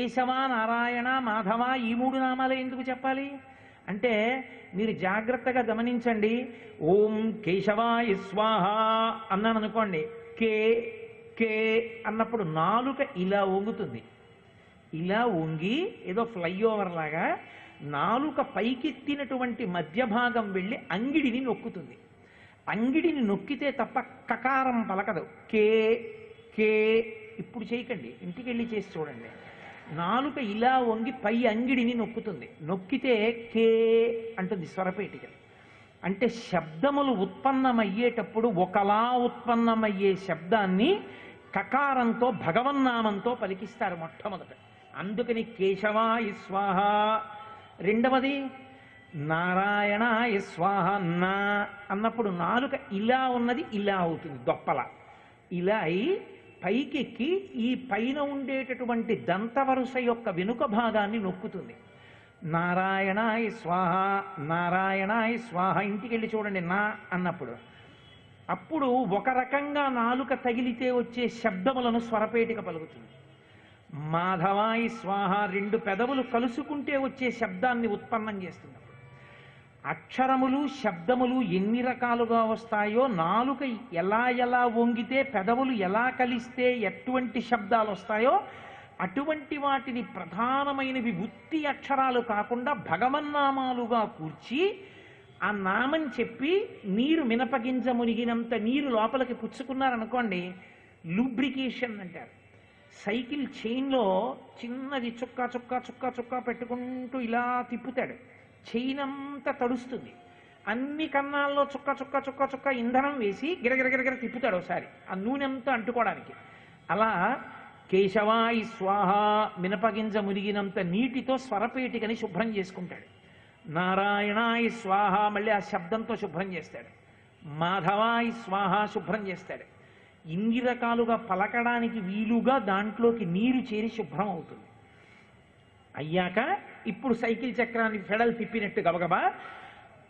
కేశవ, నారాయణ, మాధవ ఈ 3 నామాలే ఎందుకు చెప్పాలి అంటే మీరు జాగ్రత్తగా గమనించండి. ఓం కేశవాయ స్వాహ అన్నాను అనుకోండి, కే కే అన్నప్పుడు నాలుక ఇలా వంగుతుంది. ఇలా వంగి ఏదో ఫ్లైఓవర్ లాగా నాలుక పైకెత్తినటువంటి మధ్య భాగం వెళ్ళి అంగిడిని నొక్కుతుంది. అంగిడిని నొక్కితే తప్ప కకారం పలకదు. కే కే ఇప్పుడు చేయకండి, ఇంటికి వెళ్ళి చేసి చూడండి. నాలుక ఇలా వంగి పై అంగిడిని నొక్కుతుంది. నొక్కితే కే అంటుంది స్వరపేటిక. అంటే శబ్దములు ఉత్పన్నమయ్యేటప్పుడు ఒకలా ఉత్పన్నమయ్యే శబ్దాన్ని కకారంతో భగవన్నామంతో పలికిస్తారు మొట్టమొదట. అందుకని కేశవాయ స్వాహ. రెండవది నారాయణాయ స్వాహ. నా అన్నప్పుడు నాలుక ఇలా ఉన్నది ఇలా అవుతుంది, దొప్పల ఇలా అయి పైకెక్కి ఈ పైన ఉండేటటువంటి దంతవరుస యొక్క వెనుక భాగాన్ని నొక్కుతుంది. నారాయణాయ స్వాహ, నారాయణాయ స్వాహ. ఇంటికి వెళ్ళి చూడండి నా అన్నప్పుడు. అప్పుడు ఒక రకంగా నాలుక తగిలితే వచ్చే శబ్దములను స్వరపేటిక పలుకుతుంది. మాధవాయ స్వాహ, 2 పెదవులు కలుసుకుంటే వచ్చే శబ్దాన్ని ఉత్పన్నం చేస్తుంది. అక్షరములు శబ్దములు ఎన్ని రకాలుగా వస్తాయో, నాలుక ఎలా ఎలా వంగితే, పెదవులు ఎలా కలిస్తే ఎటువంటి శబ్దాలు వస్తాయో అటువంటి వాటిని ప్రధానమైనవి ఉత్తి అక్షరాలు కాకుండా భగవన్నామాలుగా కూర్చి ఆ నామం చెప్పి నీరు మినపగింజ మునిగినంత నీరు లోపలికి పుచ్చుకున్నారనుకోండి, లూబ్రికేషన్ అంటారు. సైకిల్ చైన్లో చిన్నది చుక్క చుక్క చుక్క చుక్క పెట్టుకుంటూ ఇలా తిప్పుతాడు, చైన్ అంతా తడుస్తుంది. అన్ని కన్నాల్లో చుక్క చుక్క చుక్క చుక్క ఇంధనం వేసి గిరగిరగిరగిర తిప్పుతాడు ఒకసారి ఆ నూనె అంతా అంటుకోవడానికి. అలా కేశవాయ స్వాహ మినపగింజ మునిగినంత నీటితో స్వరపేటికని శుభ్రం చేసుకుంటాడు. నారాయణాయ స్వాహ మళ్ళీ ఆ శబ్దంతో శుభ్రం చేస్తాడు. మాధవాయ స్వాహ శుభ్రం చేస్తాడు. ఇన్ని రకాలుగా పలకడానికి వీలుగా దాంట్లోకి నీరు చేరి శుభ్రం అవుతుంది. అయ్యాక ఇప్పుడు సైకిల్ చక్రాన్ని ఫెడల్ తిప్పినట్టు గబగబా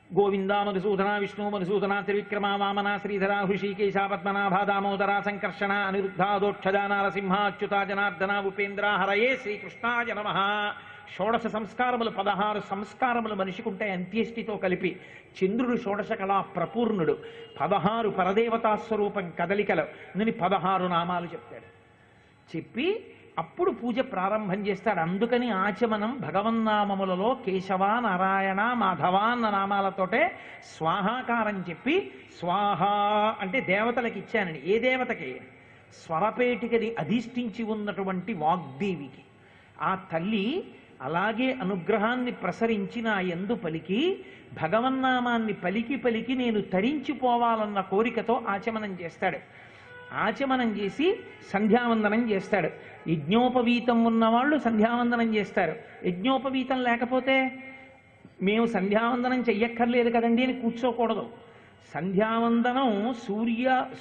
గోవిందా మధుసూదన విష్ణు మధుసూదన త్రివిక్రమ వామన శ్రీధర హృషికేశ పద్మనాభ దామోదర సంకర్షణ అనిరుద్ధ దోక్షజ నరసింహ అచ్యుత జనార్దన ఉపేంద్ర హరయే శ్రీకృష్ణాయ నమః. 16 సంస్కారములు 16 సంస్కారములు మనిషికుంటాయి అంత్యేష్టితో కలిపి. చంద్రుడు 16 కళా ప్రపూర్ణుడు, 16 పరదేవతా స్వరూపం కదలికలు అని 16 నామాలు చెప్తాడు. చెప్పి అప్పుడు పూజ ప్రారంభం చేస్తాడు. అందుకని ఆచమనం భగవన్నామములలో కేశవ, నారాయణ, మాధవ అన్న నామాలతోటే స్వాహాకారం చెప్పి, స్వాహ అంటే దేవతలకు ఇచ్చానని. ఏ దేవతకి? స్వరపేటికని అధిష్ఠించి ఉన్నటువంటి వాగ్దేవికి. ఆ తల్లి అలాగే అనుగ్రహాన్ని ప్రసరించి నా యందు పలికి, భగవన్నామాన్ని పలికి పలికి నేను తరించిపోవాలన్న కోరికతో ఆచమనం చేస్తాడు. ఆచమనం చేసి సంధ్యావందనం చేస్తాడు. యజ్ఞోపవీతం ఉన్నవాళ్ళు సంధ్యావందనం చేస్తారు. యజ్ఞోపవీతం లేకపోతే మేము సంధ్యావందనం చెయ్యక్కర్లేదు కదండి అని కూర్చోకూడదు. సంధ్యావందనం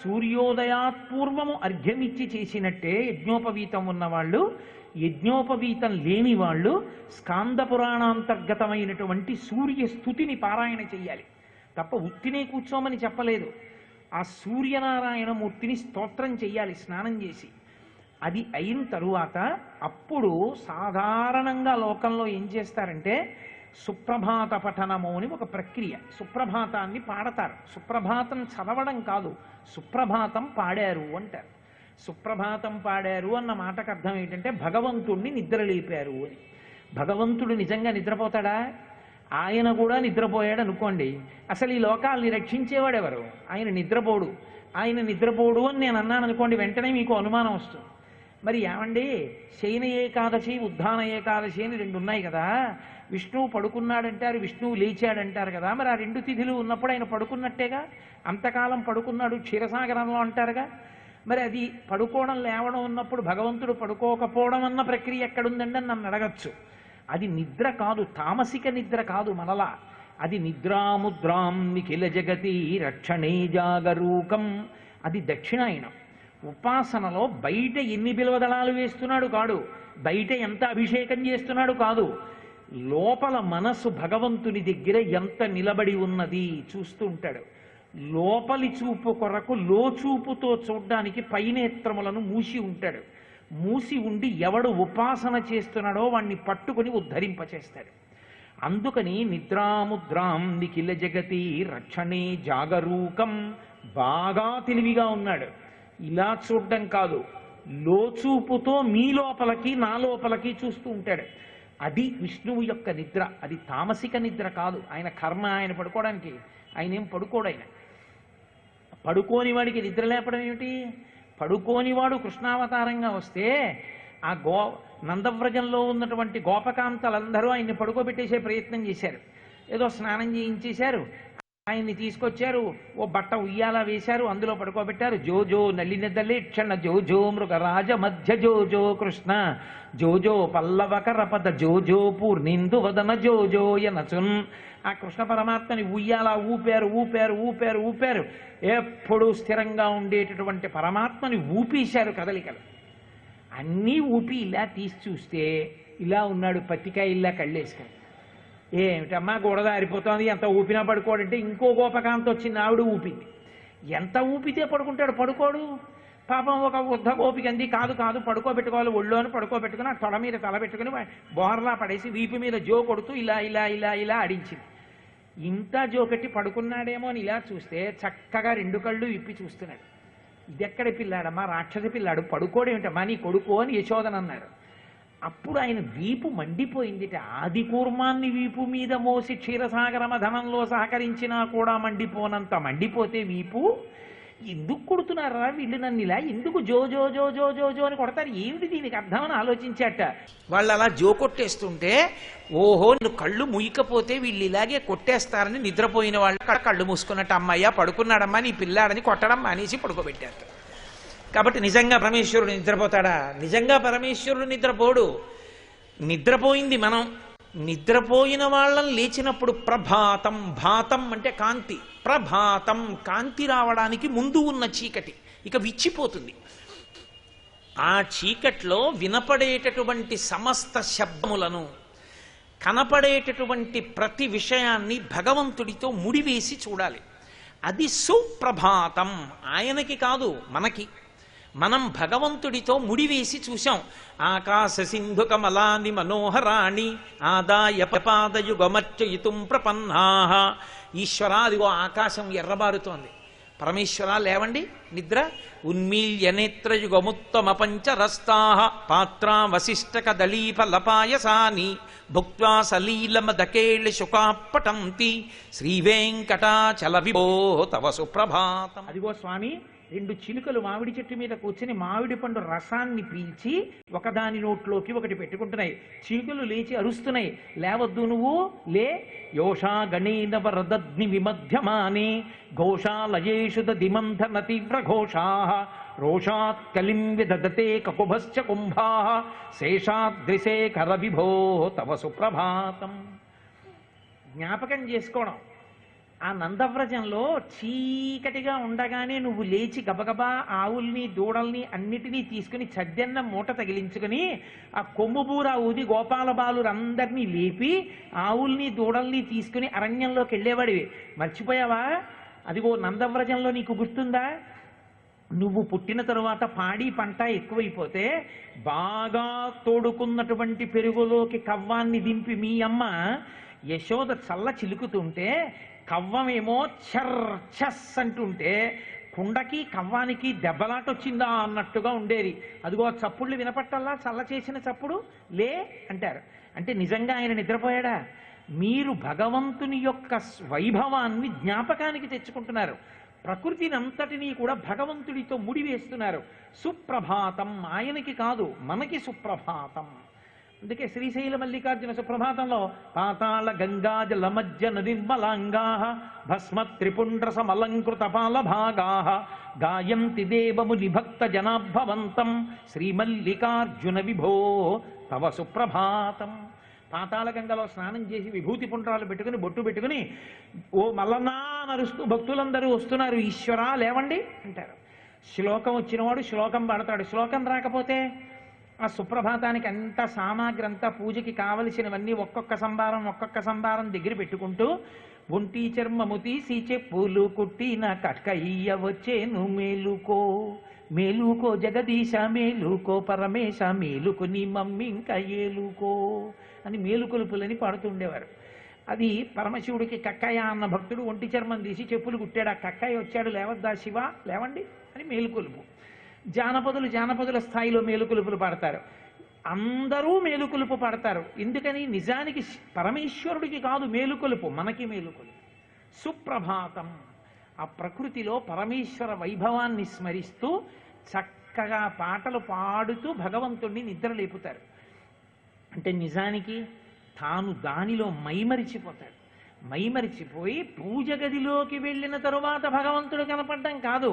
సూర్యోదయాత్పూర్వము అర్ఘ్యమిచ్చి చేసినట్టే యజ్ఞోపవీతం ఉన్నవాళ్ళు. యజ్ఞోపవీతం లేని వాళ్ళు స్కాంద పురాణాంతర్గతమైనటువంటి సూర్య స్తుతిని పారాయణ చెయ్యాలి తప్ప ఉత్తినే కూర్చోమని చెప్పలేదు. ఆ సూర్యనారాయణమూర్తిని స్తోత్రం చెయ్యాలి స్నానం చేసి. అది అయిన తరువాత అప్పుడు సాధారణంగా లోకంలో ఏం చేస్తారంటే సుప్రభాత పఠనము అని ఒక ప్రక్రియ. సుప్రభాతాన్ని పాడతారు. సుప్రభాతం చదవడం కాదు, సుప్రభాతం పాడారు అంటారు. సుప్రభాతం పాడారు అన్న మాటకు అర్థం ఏంటంటే భగవంతుణ్ణి నిద్రలేపారు అని. భగవంతుడు నిజంగా నిద్రపోతాడా? ఆయన కూడా నిద్రపోయాడు అనుకోండి, అసలు ఈ లోకాల్ని రక్షించేవాడు ఎవరు? ఆయన నిద్రపోడు. ఆయన నిద్రపోడు అని నేను అన్నాను అనుకోండి, వెంటనే మీకు అనుమానం వస్తుంది. మరి ఏమండి, శయన ఏకాదశి ఉద్ధాన ఏకాదశి అని 2 ఉన్నాయి కదా, విష్ణువు పడుకున్నాడంటారు, విష్ణువు లేచాడంటారు కదా, మరి ఆ 2 తిథులు ఉన్నప్పుడు ఆయన పడుకున్నట్టేగా. అంతకాలం పడుకున్నాడు క్షీరసాగరంలో అంటారుగా. మరి అది పడుకోవడం లేవడం ఉన్నప్పుడు భగవంతుడు పడుకోకపోవడం అన్న ప్రక్రియ ఎక్కడుందండి అని నన్ను అడగచ్చు. అది నిద్ర కాదు, తామసిక నిద్ర కాదు మనలా. అది నిద్రాముద్రాం నిఖిల జగతి రక్షణే జాగరూకం. అది దక్షిణాయనం. ఉపాసనలో బయట ఎన్ని బిల్వదళాలు వేస్తున్నాడు కాదు, బయట ఎంత అభిషేకం చేస్తున్నాడు కాదు, లోపల మనసు భగవంతుని దగ్గర ఎంత నిలబడి ఉన్నది చూస్తూ ఉంటాడు. లోపలి చూపు కొరకు లోచూపుతో చూడ్డానికి పైనేత్రములను మూసి ఉంటాడు. మూసి ఉండి ఎవడు ఉపాసన చేస్తున్నాడో వాణ్ణి పట్టుకుని ఉద్ధరింపచేస్తాడు. అందుకని నిద్రాముద్రాం నిఖిల జగతి రక్షణే జాగరూకం. బాగా తెలివిగా ఉన్నాడు. ఇలా చూడడం కాదు, లోచూపుతో మీ లోపలికి నా లోపలికి చూస్తూ ఉంటాడు. అది విష్ణువు యొక్క నిద్ర. అది తామసిక నిద్ర కాదు. ఆయన కర్మ, ఆయన పడుకోవడానికి. ఆయన ఏం పడుకోడు. ఆయన పడుకోని వాడికి నిద్ర లేపడం ఏమిటి? పడుకోనివాడు కృష్ణావతారంగా వస్తే ఆ నందవ్రజంలో ఉన్నటువంటి గోపకాంతలందరూ ఆయన్ని పడుకోబెట్టేసే ప్రయత్నం చేశారు. ఏదో స్నానం చేయించేశారు, ఆయన్ని తీసుకొచ్చారు, ఓ బట్ట ఉయ్యాల వేశారు, అందులో పడుకోబెట్టారు. జోజో నల్లినెద్దలే క్షణ జోజో మృగరాజ మధ్య జోజో కృష్ణ జోజో పల్లవకరపద జోజో పూర్ణిందు వదన జోజోయనచున్. ఆ కృష్ణ పరమాత్మని ఉయ్యాల ఊపారు ఊపారు ఊపారు ఊపారు. ఎప్పుడూ స్థిరంగా ఉండేటటువంటి పరమాత్మని ఊపేశారు కదలికలు అన్నీ ఊపి. ఇలా తీసి చూస్తే ఇలా ఉన్నాడు, పత్తికాయ ఇలా కళ్ళేసుకొని. ఏమిటమ్మా గోడదారిపోతుంది, ఎంత ఊపినా పడుకోడంటే ఇంకో గోపకాంత వచ్చింది, ఆవిడ ఊపింది. ఎంత ఊపితే పడుకుంటాడు? పడుకోడు. పాపం ఒక వృద్ధ గోపిక అంది, కాదు కాదు పడుకోబెట్టుకోవాలి, ఒళ్ళోని పడుకోబెట్టుకుని ఆ తొడ మీద తల పెట్టుకుని బోర్లా పడేసి వీపు మీద జో కొడుతూ ఇలా ఇలా ఇలా ఇలా ఆడించింది. ఇంత జోకెట్టి పడుకున్నాడేమో అని ఇలా చూస్తే చక్కగా రెండు కళ్ళు ఇప్పి చూస్తున్నాడు. ఇదెక్కడ పిల్లాడమ్మా, రాక్షస పిల్లాడు, పడుకోడేమిటమ్మా నీ కొడుకో అని యశోదన్ అన్నాడు. అప్పుడు ఆయన వీపు మండిపోయిందిట. ఆది కూర్మాన్ని వీపు మీద మోసి క్షీరసాగర మథనంలో సహకరించినా కూడా మండిపోనంత మండిపోతే వీపు. ఎందుకు కొడుతున్నారా వీళ్ళు నన్ను ఇలా? ఎందుకు జో జో జో జో జో జో అని కొడతారు? ఏమిటి దీనికి అర్థమని ఆలోచించాట. వాళ్ళు అలా జో కొట్టేస్తుంటే ఓహో నువ్వు కళ్ళు ముయ్యకపోతే వీళ్ళు ఇలాగే కొట్టేస్తారని నిద్రపోయిన వాళ్ళు కళ్ళు మూసుకున్నట్టు అమ్మయ్య పడుకున్నాడమ్మా నీ పిల్లాడని కొట్టడం మానేసి పడుకోబెట్టారు. కాబట్టి నిజంగా పరమేశ్వరుడు నిద్రపోతాడా? నిజంగా పరమేశ్వరుడు నిద్రపోడు. నిద్రపోయింది మనం. నిద్రపోయిన వాళ్ళని లేచినప్పుడు ప్రభాతం, భాతం అంటే కాంతి, ప్రభాతం కాంతి రావడానికి ముందు ఉన్న చీకటి ఇక విచ్చిపోతుంది. ఆ చీకట్లో వినపడేటటువంటి సమస్త శబ్దములను, కనపడేటటువంటి ప్రతి విషయాన్ని భగవంతుడితో ముడివేసి చూడాలి. అది సుప్రభాతం. ఆయనకి కాదు, మనకి. మనం భగవంతుడితో ముడివేసి చూశాం. ఆకాశ సింధు కమలాని మనోహరాణి ఆదాయ పాదయుగమర్చయితుం ప్రపన్నాః. ఈశ్వరా అదిగో ఆకాశం ఎర్రబారుతోంది. పరమేశ్వర లేవండి, నిద్ర. ఉన్మీల్య నేత్రయుగముత్తమ పంచరస్తాః పాత్రా వశిష్ఠక దళీఫలపాయసాని భుక్త్వా సలీలమదకేళి శుకాపటంతి శ్రీవేంకటాచల విభో తవ సుప్రభాతం. అదిగో స్వామి రెండు చిలుకలు మామిడి చెట్టు మీద కూర్చుని మామిడి పండు రసాన్ని పీల్చి ఒకదాని నోట్లోకి ఒకటి పెట్టుకుంటున్నాయి. చిలుకలు లేచి అరుస్తున్నాయి, లేవద్దు నువ్వు లే. యోషా గణేన వరదగ్ని విమధ్యమానే ఘోషాలయేషు దిమంధన తీవ్ర ఘోషా రోషాత్ కలిం విదదతే కకుభశ్చ కుంభా శేషాద్రిశేఖర విభో తవ సుప్రభాతం. జ్ఞాపకం చేసుకోవడం. ఆ నందవ్రజంలో చీకటిగా ఉండగానే నువ్వు లేచి గబగబా ఆవుల్ని దూడల్ని అన్నిటినీ తీసుకుని చద్దెన్న మూట తగిలించుకుని ఆ కొమ్ము బూర ఊది గోపాల బాలురందరినీ లేపి ఆవుల్ని దూడల్ని తీసుకుని అరణ్యంలోకి వెళ్ళేవాడివి. మర్చిపోయావా? అదిగో నందవ్రజంలో నీకు గుర్తుందా? నువ్వు పుట్టిన తరువాత పాడి పంట ఎక్కువైపోతే బాగా తోడుకున్నటువంటి పెరుగులోకి కవ్వాన్ని దింపి మీ అమ్మ యశోద చల్ల చిలుకుతుంటే కవ్వమేమో చర్ ఛస్ అంటుంటే కుండకి కవ్వానికి దెబ్బలాట వచ్చిందా అన్నట్టుగా ఉండేది. అదిగో చప్పుళ్ళు వినపట్టల్లా చల్ల చేసిన చప్పుడు లే అంటారు. అంటే నిజంగా ఆయన నిద్రపోయాడా? మీరు భగవంతుని యొక్క వైభవాన్ని జ్ఞాపకానికి తెచ్చుకుంటున్నారు. ప్రకృతిని అంతటినీ కూడా భగవంతుడితో ముడివేస్తున్నారు. సుప్రభాతం ఆయనకి కాదు, మనకి సుప్రభాతం. అందుకే శ్రీశైల మల్లికార్జున సుప్రభాతంలో పాతాళ గంగాజల మజ్జన నిర్మలాంగా భస్మ త్రిపుండ్ర సమలంకృత పాల భాగా గాయంతి దేవముని భక్త జనాభవంతం శ్రీమల్లికార్జున విభో తవ సుప్రభాతం. పాతాళ గంగలో స్నానం చేసి విభూతి పుండ్రాలు పెట్టుకుని బొట్టు పెట్టుకుని ఓ మల్లన్నా నరుస్తూ భక్తులందరూ వస్తున్నారు. ఈశ్వరా లేవండి అంటారు. శ్లోకం వచ్చినవాడు శ్లోకం పాడతాడు. శ్లోకం రాకపోతే ఆ సుప్రభాతానికి అంతా సామాగ్రి అంతా పూజకి కావలసినవన్నీ ఒక్కొక్క సంబారం దగ్గర పెట్టుకుంటూ ఒంటి చర్మము తీసి చెప్పులు కుట్టిన కట్కయ్య వచ్చేను మేలుకో మేలుకో జగదీశ మేలుకో పరమేశ మేలుకు నీ మమ్మీ ఇంకా ఏలుకో అని మేలుకొలుపులని పాడుతుండేవారు. అది పరమశివుడికి కక్కయ్య అన్న భక్తుడు ఒంటి చర్మం తీసి చెప్పులు కుట్టాడు. ఆ కక్కయ్య వచ్చాడు, లేవద్దా శివ లేవండి అని మేలుకొలుపు. జానపదుల స్థాయిలో మేలుకొలుపులు పాడతారు. అందరూ మేలుకొలుపు పాడతారు. ఎందుకని? నిజానికి పరమేశ్వరుడికి కాదు మేలుకొలుపు, మనకి మేలుకొలుపు. సుప్రభాతం, ఆ ప్రకృతిలో పరమేశ్వర వైభవాన్ని స్మరిస్తూ చక్కగా పాటలు పాడుతూ భగవంతుణ్ణి నిద్రలేపుతారు. అంటే నిజానికి తాను దానిలో మైమరిచిపోతాడు. మైమరిచిపోయి పూజ గదిలోకి వెళ్ళిన తరువాత భగవంతుడు కనపడడం కాదు,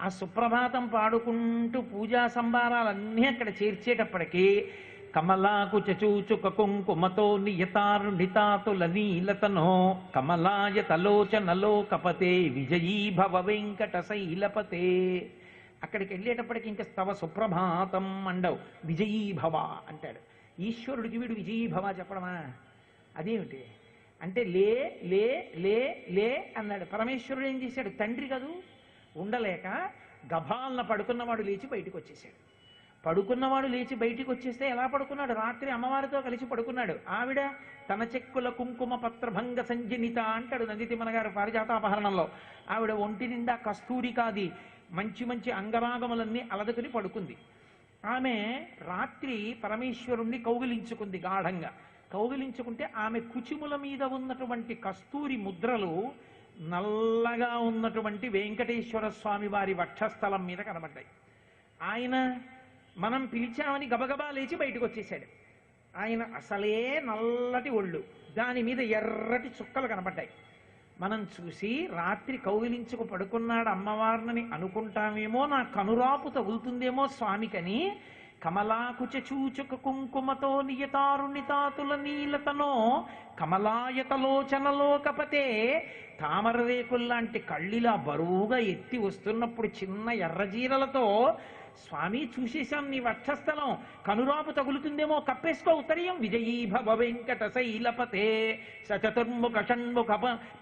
ఆ సుప్రభాతం పాడుకుంటూ పూజా సంభారాలన్నీ అక్కడ చేర్చేటప్పటికీ కమలాకు చచూచుక కుంకుమతో నియతారుణితాతుల నీలతనో కమలాయతలోచనలో కపతే విజయీ భవ వెంకట శైలపతే. అక్కడికి వెళ్ళేటప్పటికి ఇంకా స్తవ సుప్రభాతం అండవు, విజయీ భవ అంటాడు. ఈశ్వరుడికి వీడు విజయీ భవ చెప్పడమా? అదేమిటి అంటే లే లే లే లే అన్నాడు. పరమేశ్వరుడు ఏం చేశాడు? తండ్రి కదూ, ఉండలేక గభాలన పడుకున్నవాడు లేచి బయటికి వచ్చేసాడు. పడుకున్నవాడు లేచి బయటికి వచ్చేస్తే ఎలా పడుకున్నాడు? రాత్రి అమ్మవారితో కలిసి పడుకున్నాడు. ఆవిడ తన చెక్కుల కుంకుమ పత్రభంగ సంజనిత అంటాడు నందితిమ్మన గారు పారిజాతాపహరణంలో. ఆవిడ ఒంటి నిండా కస్తూరికాది మంచి మంచి అంగరాగములన్నీ అలదుకుని పడుకుంది. ఆమె రాత్రి పరమేశ్వరుణ్ణి కౌగిలించుకుంది గాఢంగా. కౌగిలించుకుంటే ఆమె కుచిముల మీద ఉన్నటువంటి కస్తూరి ముద్రలు నల్లగా ఉన్నటువంటి వెంకటేశ్వర స్వామి వారి వక్షస్థలం మీద కనబడ్డాయి. ఆయన మనం పిలిచామని గబగబా లేచి బయటకు వచ్చేసాడు. ఆయన అసలే నల్లటి ఒళ్ళు, దాని మీద ఎర్రటి చుక్కలు కనబడ్డాయి. మనం చూసి రాత్రి కౌగిలించుకు పడుకున్నాడు అమ్మవారిని అనుకుంటామేమో, నా కనురాపు తగులుతుందేమో స్వామికని కమలాకుచ చూచుక కుంకుమతో నియతారుణితాతుల నీలతనో కమలాయతలోచనలో కపతే. తామర రేకుల్లాంటి కళ్ళిలా బరువుగా ఎత్తి వస్తున్నప్పుడు చిన్న ఎర్రజీరలతో, స్వామి చూసేశాం నీ వక్షస్థలం, కనురాపు తగులుతుందేమో కప్పేసుకో ఉత్తరీయం, విజయీ భవ వెంకట శైలపతే సచతుర్ముఖ షణ్ముఖ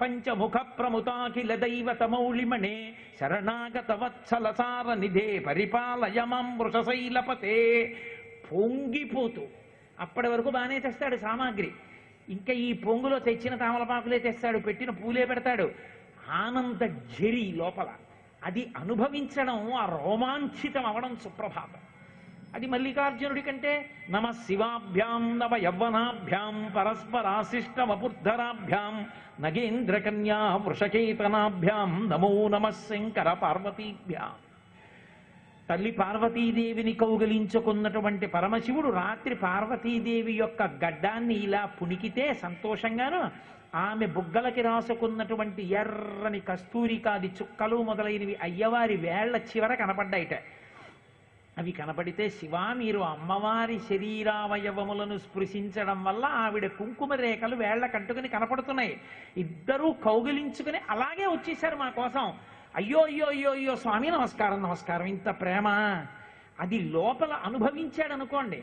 పంచముఖ ప్రముతాఖిల దైవత మౌళిమణే శరణాగత వత్సల సార నిధే పరిపాలయ మాం వృషశైలపతే. పొంగిపోతూ అప్పటి వరకు బాగానే తెస్తాడు సామాగ్రి, ఇంకా ఈ పొంగులో తెచ్చిన తామలపాకులే తెస్తాడు, పెట్టిన పూలే పెడతాడు. ఆనంద ఝరి లోపల అది అనుభవించడం, ఆ రోమాంచితం అవడం సుప్రభాతం. అది మల్లికార్జునుడి కంటే నమ శివాభ్యాం నవ యవ్వనాభ్యాం పరస్పరాశిష్ట వపుర్ధరాభ్యాం నగేంద్ర కన్యా వృషకేతనాభ్యాం నమో నమ శంకర పార్వతీభ్యాం. తల్లి పార్వతీదేవిని కౌగలించుకున్నటువంటి పరమశివుడు రాత్రి పార్వతీదేవి యొక్క గడ్డాన్ని ఇలా పుణికితే సంతోషంగాను, ఆమె బుగ్గలకి రాసుకున్నటువంటి ఎర్రని కస్తూరికాది చుక్కలు మొదలైనవి అయ్యవారి వేళ్ల చివర కనపడ్డాయిట. అవి కనపడితే శివ మీరు అమ్మవారి శరీరావయవములను స్పృశించడం వల్ల ఆవిడ కుంకుమ రేఖలు వేళ్ల కంటుకుని కనపడుతున్నాయి. ఇద్దరూ కౌగిలించుకుని అలాగే వచ్చేశారు మా కోసం. అయ్యో అయ్యో అయ్యో అయ్యో స్వామి నమస్కారం నమస్కారం, ఇంత ప్రేమ. అది లోపల అనుభవించాడు అనుకోండి,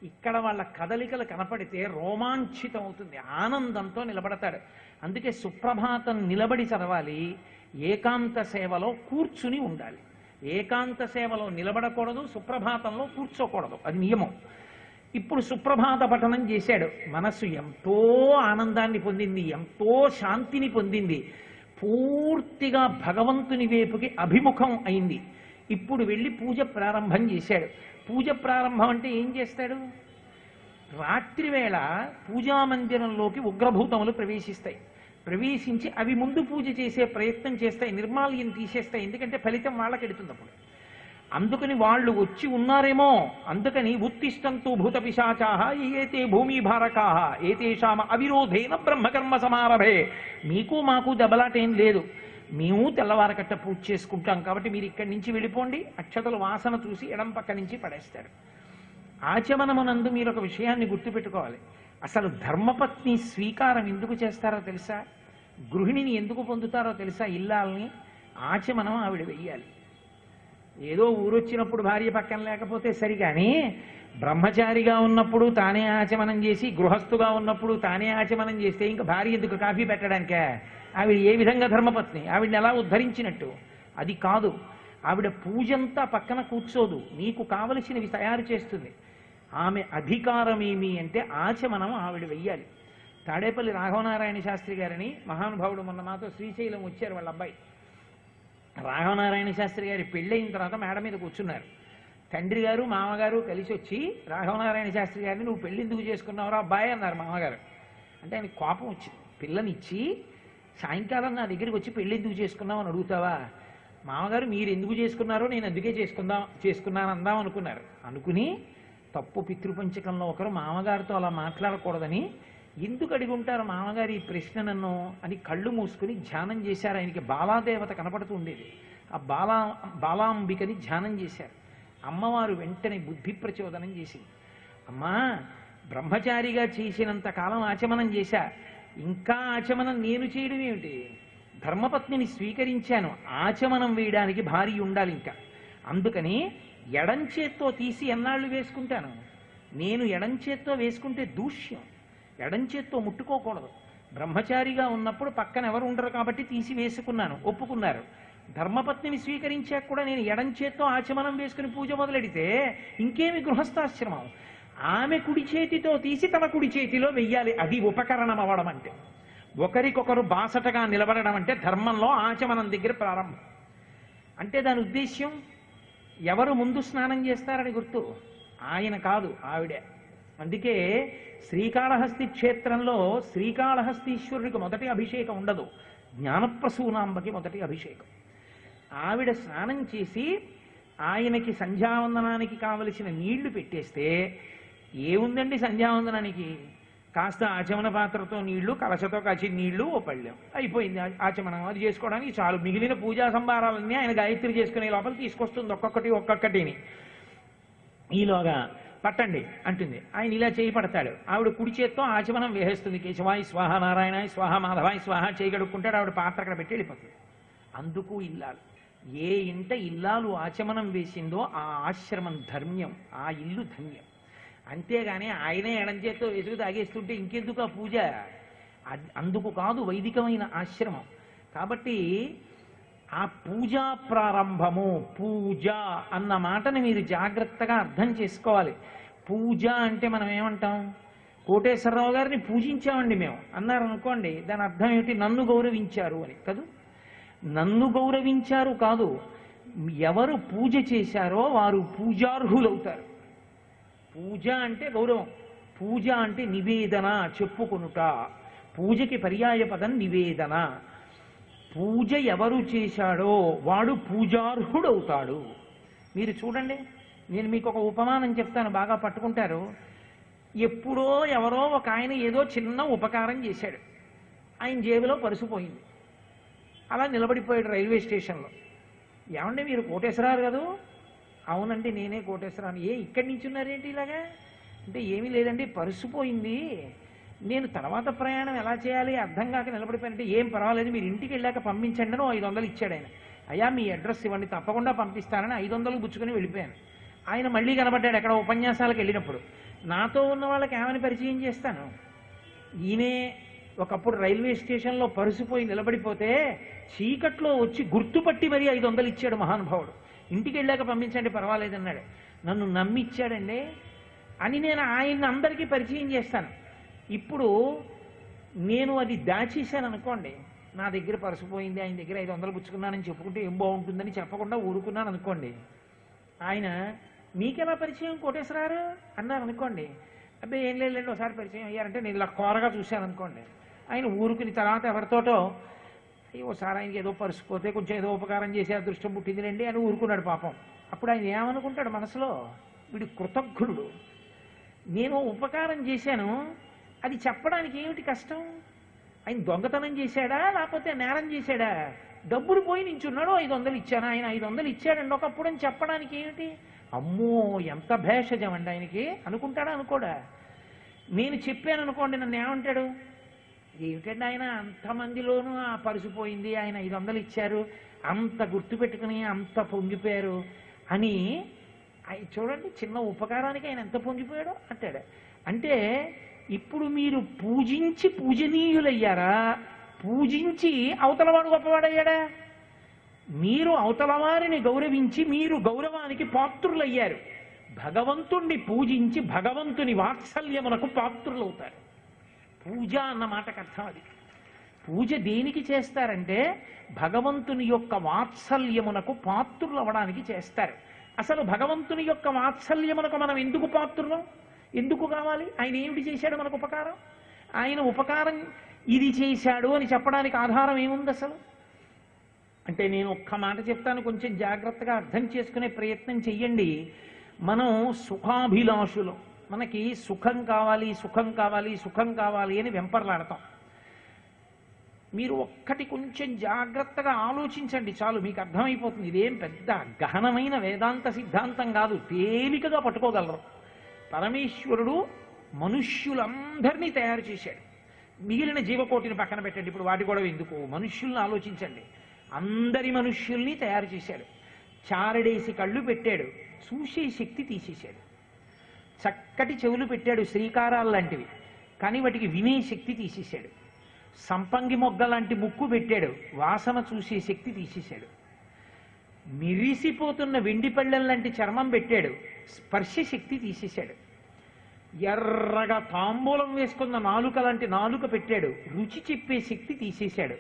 ఇక్కడ వాళ్ళ కదలికలు కనపడితే రోమాంచితం అవుతుంది, ఆనందంతో నిలబడతాడు. అందుకే సుప్రభాతం నిలబడి చదవాలి, ఏకాంత సేవలో కూర్చుని ఉండాలి. ఏకాంత సేవలో నిలబడకూడదు, సుప్రభాతంలో కూర్చోకూడదు, అది నియమం. ఇప్పుడు సుప్రభాత పఠనం చేశాడు, మనస్సు ఎంతో ఆనందాన్ని పొందింది, ఎంతో శాంతిని పొందింది, పూర్తిగా భగవంతుని వైపుకి అభిముఖం అయింది. ఇప్పుడు వెళ్ళి పూజ ప్రారంభం చేశాడు. పూజ ప్రారంభం అంటే ఏం చేస్తాడు? రాత్రివేళ పూజామందిరంలోకి ఉగ్రభూతములు ప్రవేశిస్తాయి. ప్రవేశించి అవి ముందు పూజ చేసే ప్రయత్నం చేస్తాయి, నిర్మాల్యం తీసేస్తాయి. ఎందుకంటే ఫలితం వాళ్ళకి ఎడుతుంది అప్పుడు. అందుకని వాళ్ళు వచ్చి ఉన్నారేమో, అందుకని ఉత్తిష్టంతు భూత పిశాచాః ఏతే భూమిభారకాః ఏతేషామ అవిరోధేన బ్రహ్మకర్మ సమారభే. మీకు మాకు దెబ్బలాటేం లేదు, మేము తెల్లవారకట్ట పూజ చేసుకుంటాం, కాబట్టి మీరు ఇక్కడి నుంచి వెళ్ళిపోండి. అక్షతలు వాసన చూసి ఎడం పక్క నుంచి పడేస్తాడు. ఆచమనమునందు మీరు ఒక విషయాన్ని గుర్తుపెట్టుకోవాలి. అసలు ధర్మపత్ని స్వీకారం ఎందుకు చేస్తారో తెలుసా? గృహిణిని ఎందుకు పొందుతారో తెలుసా? ఇల్లాలని ఆచమనం ఆవిడ వెయ్యాలి. ఏదో ఊరొచ్చినప్పుడు భార్య పక్కన లేకపోతే సరిగాని బ్రహ్మచారిగా ఉన్నప్పుడు తానే ఆచమనం చేసి, గృహస్థుగా ఉన్నప్పుడు తానే ఆచమనం చేస్తే ఇంకా భార్య ఎందుకు కాఫీ పెట్టడానికే? ఆవిడ ఏ విధంగా ధర్మపత్ని? ఆవిడని ఎలా ఉద్ధరించినట్టు? అది కాదు. ఆవిడ పూజంతా పక్కన కూర్చోదు, నీకు కావలసినవి తయారు చేస్తుంది. ఆమె అధికారమేమి అంటే ఆచమనం ఆవిడ వెయ్యాలి. తాడేపల్లి రాఘవనారాయణ శాస్త్రి గారిని మహానుభావుడు మొన్న మాతో శ్రీశైలం వచ్చారు వాళ్ళ అబ్బాయి. రాఘవనారాయణ శాస్త్రి గారి పెళ్ళయిన తర్వాత మేడ మీద కూర్చున్నారు. తండ్రి గారు మామగారు కలిసి వచ్చి రాఘవనారాయణ శాస్త్రి గారిని నువ్వు పెళ్ళి ఎందుకు చేసుకున్నావురా అబ్బాయి అన్నారు మామగారు. అంటే ఆయనకి కోపం వచ్చింది. పిల్లనిచ్చి సాయంకాలం నా దగ్గరికి వచ్చి పెళ్ళి ఎందుకు చేసుకున్నావు అని అడుగుతావా? మామగారు మీరు ఎందుకు చేసుకున్నారో నేను అందుకే చేసుకున్నాను అందాం అనుకున్నారు. అనుకుని తప్పు పితృపంచకంలో ఒకరు మామగారితో అలా మాట్లాడకూడదని ఎందుకు అడిగి ఉంటారు మామగారు ఈ ప్రశ్న నన్ను అని కళ్ళు మూసుకుని ధ్యానం చేశారు. ఆయనకి బాలాదేవత కనపడుతూ ఉండేది. ఆ బాలాంబికని ధ్యానం చేశారు. అమ్మవారు వెంటనే బుద్ధి ప్రచోదనం చేసింది. అమ్మా, బ్రహ్మచారిగా చేసినంత కాలం ఆచమనం చేశా, ఇంకా ఆచమనం నేను చేయడం ఏమిటి? ధర్మపత్నిని స్వీకరించాను, ఆచమనం వేయడానికి భార్య ఉండాలి ఇంకా. అందుకని ఎడంచేత్తో తీసి ఎన్నాళ్ళు వేసుకుంటాను? నేను ఎడంచేత్తో వేసుకుంటే దూష్యం, ఎడంచేత్తో ముట్టుకోకూడదు. బ్రహ్మచారిగా ఉన్నప్పుడు పక్కన ఎవరు ఉండరు కాబట్టి తీసి వేసుకున్నాను, ఒప్పుకున్నారు. ధర్మపత్నిని స్వీకరించాక కూడా నేను ఎడంచేత్తో ఆచమనం వేసుకుని పూజ మొదలెడితే ఇంకేమి గృహస్థాశ్రమం? ఆమె కుడి చేతితో తీసి తన కుడి చేతిలో వెయ్యాలి. అది ఉపకరణం అవ్వడం అంటే. ఒకరికొకరు బాసటగా నిలబడడం అంటే ధర్మంలో ఆచమనం దగ్గర ప్రారంభం. అంటే దాని ఉద్దేశ్యం ఎవరు ముందు స్నానం చేస్తారని గుర్తు, ఆయన కాదు ఆవిడే. అందుకే శ్రీకాళహస్తి క్షేత్రంలో శ్రీకాళహస్తీశ్వరుడికి మొదటి అభిషేకం ఉండదు, జ్ఞానప్రసూనాంబకి మొదటి అభిషేకం. ఆవిడ స్నానం చేసి ఆయనకి సంధ్యావందనానికి కావలసిన నీళ్లు పెట్టేస్తే ఏముందండి సంధ్యావందనానికి? కాస్త ఆచమన పాత్రతో నీళ్లు, కలశతో కాచి నీళ్లు, ఓ పళ్ళెం, అయిపోయింది ఆచమనం. అది చేసుకోవడానికి చాలు. మిగిలిన పూజా సంభారాలన్నీ ఆయన గాయత్రి చేసుకునే లోపల తీసుకొస్తుంది ఒక్కొక్కటిని. ఈలోగా పట్టండి అంటుంది. ఆయన ఇలా చేయి పడతాడు, ఆవిడ కుడి చేత్తో ఆచమనం వేసేస్తుంది. కేశవాయి స్వాహ, నారాయణాయి స్వాహ, మాధవాయి స్వాహ చేయగడుక్కుంటాడు. ఆవిడ పాత్ర అక్కడ పెట్టి వెళ్ళిపోతుంది. అందుకు ఇల్లాలు, ఏ ఇంట ఇల్లాలు ఆచమనం వేసిందో ఆ ఆశ్రమం ధర్మ్యం, ఆ ఇల్లు ధన్యం. అంతేగాని ఆయనే ఎడంచేత్తో వెసుగు తాగేస్తుంటే ఇంకెందుకు ఆ పూజ? అందుకు కాదు వైదికమైన ఆశ్రమం. కాబట్టి ఆ పూజా ప్రారంభము, పూజ అన్న మాటని మీరు జాగ్రత్తగా అర్థం చేసుకోవాలి. పూజ అంటే మనం ఏమంటాం? కోటేశ్వరరావు గారిని పూజించామండి మేము అన్నారు అనుకోండి, దాని అర్థం ఏమిటి? నన్ను గౌరవించారు అని కాదు. నన్ను గౌరవించారు కాదు, ఎవరు పూజ చేశారో వారు పూజార్హులవుతారు. పూజ అంటే గౌరవం, పూజ అంటే నివేదన, చెప్పుకొనుట. పూజకి పర్యాయ పదం నివేదన. పూజ ఎవరు చేశాడో వాడు పూజార్హుడవుతాడు. మీరు చూడండి, నేను మీకు ఒక ఉపమానం చెప్తాను, బాగా పట్టుకుంటారు. ఎప్పుడో ఎవరో ఒక ఆయన ఏదో చిన్న ఉపకారం చేశాడు, ఆయన జేబులో పరుసుపోయింది. అలా నిలబడిపోయాడు రైల్వే స్టేషన్లో. ఏమండి మీరు కోటేశ్వరారు కదా? అవునండి నేనే కోటేశ్వరాను. ఇక్కడి నుంచి ఉన్నారేంటి ఇలాగా? అంటే ఏమీ లేదండి, పరుసుపోయింది, నేను తర్వాత ప్రయాణం ఎలా చేయాలి అర్థం కాక నిలబడిపోయానంటే, ఏం పర్వాలేదు మీరు ఇంటికి వెళ్ళాక పంపించండి అని 500 ఇచ్చాడు ఆయన. అయ్యా మీ అడ్రస్ ఇవ్వండి, తప్పకుండా పంపిస్తానని 500 పుచ్చుకొని వెళ్ళిపోయాను. ఆయన మళ్ళీ కనబడ్డాడు ఎక్కడ ఉపన్యాసాలకు వెళ్ళినప్పుడు. నాతో ఉన్న వాళ్ళకి ఏమని పరిచయం చేస్తాను? ఈయనే ఒకప్పుడు రైల్వే స్టేషన్లో పరుసుపోయి నిలబడిపోతే చీకట్లో వచ్చి గుర్తుపట్టి మరీ 500 ఇచ్చాడు మహానుభావుడు. ఇంటికి వెళ్ళాక పంపించండి పర్వాలేదన్నాడు. నన్ను నమ్మిచ్చాడండి అని నేను ఆయన్ని అందరికీ పరిచయం చేస్తాను. ఇప్పుడు నేను అది దాచేశాను అనుకోండి, నా దగ్గర పరుసుపోయింది, ఆయన దగ్గర 500 పుచ్చుకున్నానని చెప్పుకుంటే ఏం బాగుంటుందని చెప్పకుండా ఊరుకున్నాను అనుకోండి, ఆయన మీకెలా పరిచయం కోటేశ్వరారు అన్నారు అనుకోండి, అబ్బాయి ఏం లేదండి ఒకసారి పరిచయం అయ్యారంటే నేను ఇలా కోరగా చూశాను అనుకోండి, ఆయన ఊరుకుని తర్వాత ఎవరితోటో ఓసారి ఆయనకి ఏదో పరుసుపోతే కొంచెం ఏదో ఉపకారం చేసే అదృష్టం పుట్టిందిలేండి అని ఊరుకున్నాడు పాపం. అప్పుడు ఆయన ఏమనుకుంటాడు మనసులో? వీడు కృతజ్ఞుడు, నేను ఉపకారం చేశాను, అది చెప్పడానికి ఏమిటి కష్టం? ఆయన దొంగతనం చేశాడా లేకపోతే నేరం చేశాడా? డబ్బులు పోయి నించున్నాడు, 500 ఇచ్చాను, ఆయన 500 ఇచ్చాడండి ఒకప్పుడు అని చెప్పడానికి ఏమిటి? అమ్మో ఎంత భేషజం అండి ఆయనకి అనుకుంటాడా అనుకోడా? నేను చెప్పాను అనుకోండి, నన్ను ఏమంటాడు? ఏమిటండి ఆయన అంతమందిలోనూ ఆ పరుసుపోయింది, ఆయన 500 ఇచ్చారు, అంత గుర్తుపెట్టుకుని అంత పొంగిపోయారు అని. చూడండి చిన్న ఉపకారానికి ఆయన ఎంత పొంగిపోయాడో అంటాడు. అంటే ఇప్పుడు మీరు పూజించి పూజనీయులయ్యారా, పూజించి అవతలవాడు గొప్పవాడయ్యాడా? మీరు అవతల వారిని గౌరవించి మీరు గౌరవానికి పాత్రులయ్యారు. భగవంతుణ్ణి పూజించి భగవంతుని వాత్సల్యమునకు పాత్రులవుతారు. పూజ అన్న మాటకు అర్థం అది. పూజ దేనికి చేస్తారంటే భగవంతుని యొక్క వాత్సల్యమునకు పాత్రులు అవ్వడానికి చేస్తారు. అసలు భగవంతుని యొక్క వాత్సల్యమునకు మనం ఎందుకు పాత్రులం? ఎందుకు కావాలి? ఆయన ఏమిటి చేశాడు మనకు ఉపకారం? ఆయన ఉపకారం ఇది చేశాడు అని చెప్పడానికి ఆధారం ఏముంది అసలు? అంటే నేను ఒక్క మాట చెప్తాను, కొంచెం జాగ్రత్తగా అర్థం చేసుకునే ప్రయత్నం చెయ్యండి. మనం సుఖాభిలాషులు, మనకి సుఖం కావాలి సుఖం కావాలి సుఖం కావాలి అని వెంపర్లాడతాం. మీరు ఒక్కటి కొంచెం జాగ్రత్తగా ఆలోచించండి చాలు, మీకు అర్థమైపోతుంది. ఇదేం పెద్ద గహనమైన వేదాంత సిద్ధాంతం కాదు, తేలికగా పట్టుకోగలరు. పరమేశ్వరుడు మనుష్యులందరినీ తయారు చేశాడు. మిగిలిన జీవకోటిని పక్కన పెట్టండి, ఇప్పుడు వాటి కూడా ఎందుకు, మనుష్యుల్ని ఆలోచించండి. అందరి మనుష్యుల్ని తయారు చేశాడు. చారడేసి కళ్ళు పెట్టాడు, చూసే శక్తి తీసేశాడు. చక్కటి చెవులు పెట్టాడు, శ్రీకారాలు లాంటివి, కానీ వాటికి వినే శక్తి తీసేశాడు. సంపంగి మొగ్గ లాంటి ముక్కు పెట్టాడు, వాసన చూసే శక్తి తీసేశాడు. మిరిసిపోతున్న వెండి పళ్ళెం లాంటి చర్మం పెట్టాడు, స్పర్శ శక్తి తీసేశాడు. ఎర్రగా తాంబూలం వేసుకున్న నాలుక లాంటి నాలుక పెట్టాడు, రుచి చెప్పే శక్తి తీసేశాడు.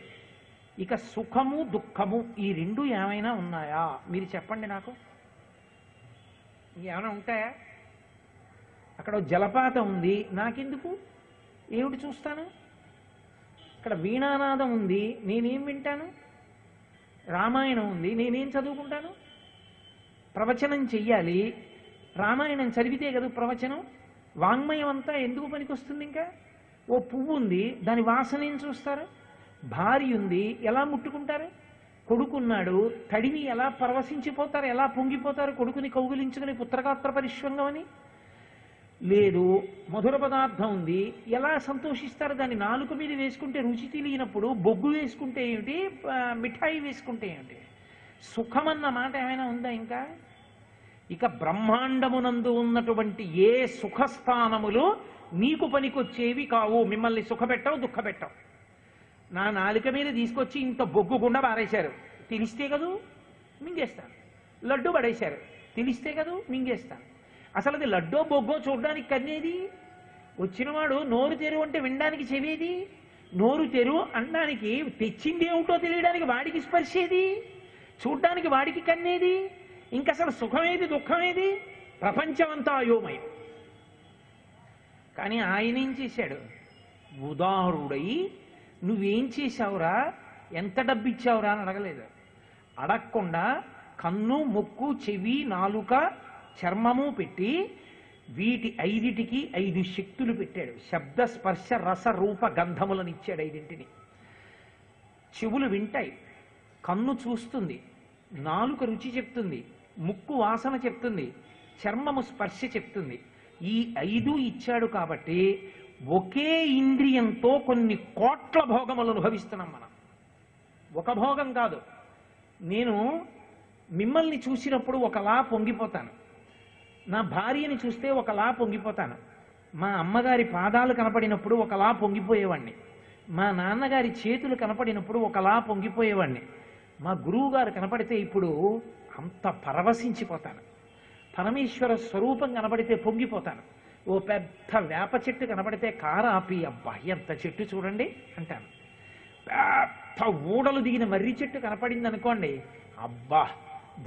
ఇక సుఖము దుఃఖము ఈ రెండు ఏమైనా ఉన్నాయా? మీరు చెప్పండి నాకు, ఏమైనా ఉంటాయా? అక్కడ జలపాతం ఉంది, నాకెందుకు? ఏమిటి చూస్తాను? అక్కడ వీణానాదం ఉంది, నేనేం వింటాను? రామాయణం ఉంది, నేనేం చదువుకుంటాను? ప్రవచనం చెయ్యాలి, రామాయణం చదివితే కదా ప్రవచనం. వాంగ్మయం అంతా ఎందుకు పనికొస్తుంది? ఇంకా ఓ పువ్వు ఉంది, దాని వాసన ఏం చూస్తారు? భార్య ఉంది, ఎలా ముట్టుకుంటారు? కొడుకున్నాడు, తడిని ఎలా పరవశించిపోతారు, ఎలా పొంగిపోతారు కొడుకుని కౌగిలించుకుని పుత్రగాత్ర పరిశ్వంగం అని? లేదు, మధుర పదార్థం ఉంది, ఎలా సంతోషిస్తారు? దాన్ని నాలుక మీద వేసుకుంటే రుచి తెలియనప్పుడు బొగ్గు వేసుకుంటే ఏమిటి, మిఠాయి వేసుకుంటే ఏమిటి? సుఖమన్న మాట ఏమైనా ఉందా ఇంకా? ఇక బ్రహ్మాండమునందు ఉన్నటువంటి ఏ సుఖస్థానములు నీకు పనికొచ్చేవి కావు, మిమ్మల్ని సుఖపెట్టవు దుఃఖపెట్టవు. నా నాలుక మీద తీసుకొచ్చి ఇంత బొగ్గు గుండ పారేశారు, తెలిస్తే కదూ మింగేస్తాను. లడ్డు పడేశారు, తెలిస్తే కదూ మింగేస్తాను. అసలు అది లడ్డో బొగ్గో చూడడానికి కన్నేది? వచ్చినవాడు నోరు తెరువు అంటే వినడానికి చెవేది? నోరు తెరువు అనడానికి తెచ్చింది ఏమిటో తెలియడానికి వాడికి స్పర్శేది? చూడ్డానికి వాడికి కన్నేది? ఇంకసలు సుఖమేది దుఃఖమేది? ప్రపంచమంతా అయోమయం. కానీ ఆయన ఏం చేశాడు? ఉదారుడై నువ్వేం చేశావురా, ఎంత డబ్బు ఇచ్చావురా అని అడగలేదు. అడగకుండా కన్ను ముక్కు చెవి నాలుక చర్మము పెట్టి వీటి ఐదిటికి 5 శక్తులు పెట్టాడు. శబ్ద స్పర్శ రస రూప గంధములను ఇచ్చాడు 5. చెవులు వింటాయి, కన్ను చూస్తుంది, నాలుక రుచి చెప్తుంది, ముక్కు వాసన చెప్తుంది, చర్మము స్పర్శ చెప్తుంది. ఈ 5 ఇచ్చాడు కాబట్టి ఒకే ఇంద్రియంతో కొన్ని కోట్ల భోగములు అనుభవిస్తున్నాం మనం. ఒక భోగం కాదు. నేను మిమ్మల్ని చూసినప్పుడు ఒకలా పొంగిపోతాను, నా భార్యని చూస్తే ఒకలా పొంగిపోతాను, మా అమ్మగారి పాదాలు కనపడినప్పుడు ఒకలా పొంగిపోయేవాడిని, మా నాన్నగారి చేతులు కనపడినప్పుడు ఒకలా పొంగిపోయేవాడిని, మా గురువు గారు కనపడితే ఇప్పుడు అంత పరవశించిపోతాను, పరమేశ్వర స్వరూపం కనపడితే పొంగిపోతాను, ఓ పెద్ద వేప చెట్టు కనపడితే కారాపి అబ్బా ఎంత చెట్టు చూడండి అంటాను, పెద్ద ఊడలు దిగిన మర్రి చెట్టు కనపడింది అనుకోండి, అబ్బా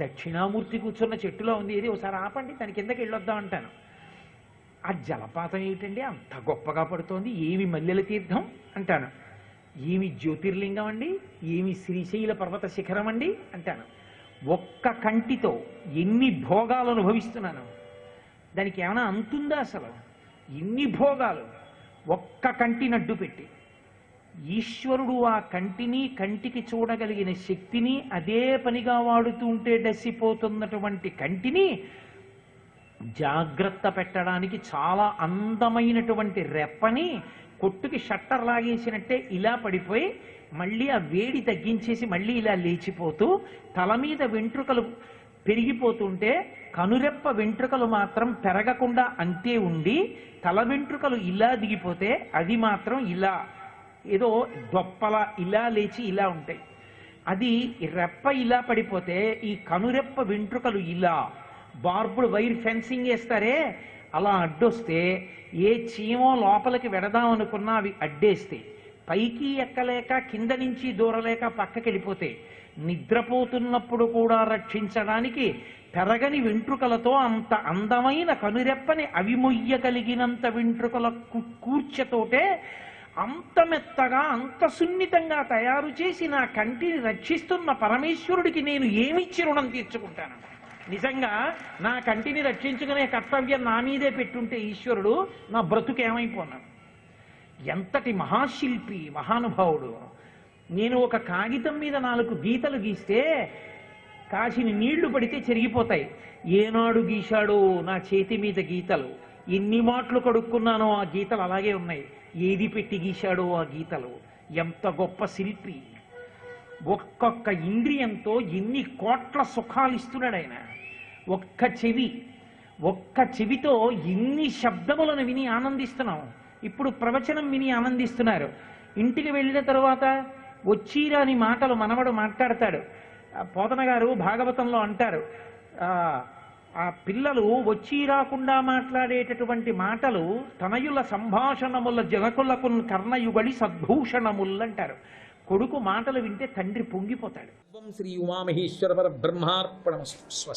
దక్షిణామూర్తి కూర్చున్న చెట్టులో ఉంది, ఏది ఒకసారి ఆపండి దాని కిందకి వెళ్ళొద్దాం అంటాను. ఆ జలపాతం ఏమిటండి అంత గొప్పగా పడుతోంది, ఏమి మల్లెల తీర్థం అంటాను, ఏమి జ్యోతిర్లింగం అండి, ఏమి శ్రీశైల పర్వత శిఖరం అండి అంటాను. ఒక్క కంటితో ఎన్ని భోగాలు అనుభవిస్తున్నాను, దానికి ఏమైనా అంతుందా అసలు? ఎన్ని భోగాలు ఒక్క కంటి నడ్డు పెట్టి. ఈశ్వరుడు ఆ కంటిని, కంటికి చూడగలిగిన శక్తిని అదే పనిగా వాడుతూ ఉంటే డసిపోతున్నటువంటి కంటిని జాగ్రత్త పెట్టడానికి చాలా అందమైనటువంటి రెప్పని కొట్టుకి షట్టర్ లాగేసినట్టే ఇలా పడిపోయి మళ్ళీ ఆ వేడి తగ్గించేసి మళ్ళీ ఇలా లేచిపోతూ తల మీద వెంట్రుకలు పెరిగిపోతుంటే కనురెప్ప వెంట్రుకలు మాత్రం పెరగకుండా అంతే ఉండి తల వెంట్రుకలు ఇలా దిగిపోతే అది మాత్రం ఇలా ఏదో దొప్పల ఇలా లేచి ఇలా ఉంటాయి. అది రెప్ప ఇలా పడిపోతే ఈ కనురెప్ప వెంట్రుకలు ఇలా బార్బుడ్ వైర్ ఫెన్సింగ్ వేస్తారే అలా అడ్డొస్తే ఏ చీమో లోపలికి వెడదామనుకున్నా అవి అడ్డేస్తే పైకి ఎక్కలేక కింద నుంచి దూరలేక పక్కకి వెళ్ళిపోతే నిద్రపోతున్నప్పుడు కూడా రక్షించడానికి పెరగని వెంట్రుకలతో అంత అందమైన కనురెప్పని అవిమొయ్యగలిగినంత వెంట్రుకల కూర్చతోటే అంత మెత్తగా అంత సున్నితంగా తయారు చేసి నా కంటిని రక్షిస్తున్న పరమేశ్వరుడికి నేను ఏమిచ్చి రుణం తీర్చుకుంటాను? నిజంగా నా కంటిని రక్షించుకునే కర్తవ్యం నా మీదే పెట్టుంటే ఈశ్వరుడు నా బ్రతుకేమైపోన్నాను. ఎంతటి మహాశిల్పి మహానుభావుడు. నేను ఒక కాగితం మీద 4 గీతలు గీస్తే కాసిని నీళ్లు పడితే చెరిగిపోతాయి. ఏనాడు గీశాడో నా చేతి మీద గీతలు, ఎన్ని మాటలు కడుక్కున్నానో ఆ గీతలు అలాగే ఉన్నాయి. ఏది పెట్టి గీశాడో ఆ గీతలు. ఎంత గొప్ప శిల్పి. ఒక్కొక్క ఇంద్రియంతో ఎన్ని కోట్ల సుఖాలు ఇస్తున్నాడు ఆయన. ఒక్క చెవితో ఎన్ని శబ్దములను విని ఆనందిస్తున్నాం. ఇప్పుడు ప్రవచనం విని ఆనందిస్తున్నారు. ఇంటికి వెళ్ళిన తరువాత వచ్చిరాని మాటలు మనవడు మాట్లాడతాడు. పోతన గారు భాగవతంలో అంటారు, ఆ పిల్లలు వచ్చి రాకుండా మాట్లాడేటటువంటి మాటలు తనయుల సంభాషణముల జనకులకు కర్ణయుగళి సద్భూషణములు అంటారు. కొడుకు మాటలు వింటే తండ్రి పొంగిపోతాడు. శ్రీ ఉమామహేశ్వర పరబ్రహ్మార్పణమస్తు.